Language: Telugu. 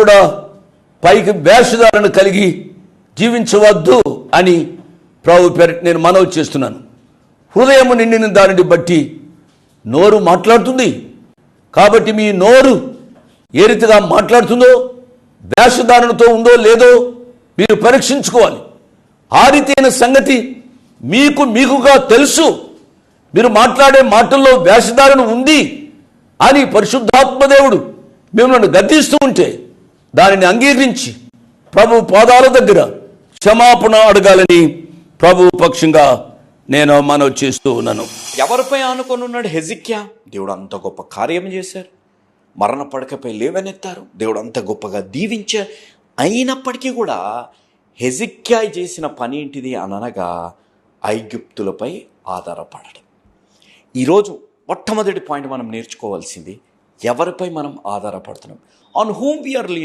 కూడా పైకి వేషధారణ కలిగి జీవించవద్దు అని ప్రభు పేరిట నేను మనవి చేస్తున్నాను. హృదయము నిండిన దానిని బట్టి నోరు మాట్లాడుతుంది. కాబట్టి మీ నోరు ఏ రీతిగా మాట్లాడుతుందో, వేషధారణతో ఉందో లేదో మీరు పరీక్షించుకోవాలి. ఆ రీతైన సంగతి మీకుగా తెలుసు. మీరు మాట్లాడే మాటల్లో వేషధారణ ఉంది అని పరిశుద్ధాత్మదేవుడు మిమ్మల్ని గద్దిస్తూ ఉంటే దానిని అంగీకరించి ప్రభు పాదాల దగ్గర క్షమాపణ అడగాలని ప్రభు పక్షంగా నేను మనవి చేస్తూ ఉన్నాను. ఎవరిపై ఆనుకొని ఉన్నాడు హెజిక్యా? దేవుడు అంత గొప్ప కార్యం చేశారు. మరణ పడకపై లేవనెత్తారు. దేవుడు అంత గొప్పగా దీవించారు. అయినప్పటికీ కూడా హెజిక్యా చేసిన పని ఏంటిది అనగా ఐగుప్తులపై ఆధారపడడం. ఈరోజు మొట్టమొదటి పాయింట్ మనం నేర్చుకోవాల్సింది, ఎవరిపై మనం ఆధారపడుతున్నాం. On whom we are leaning.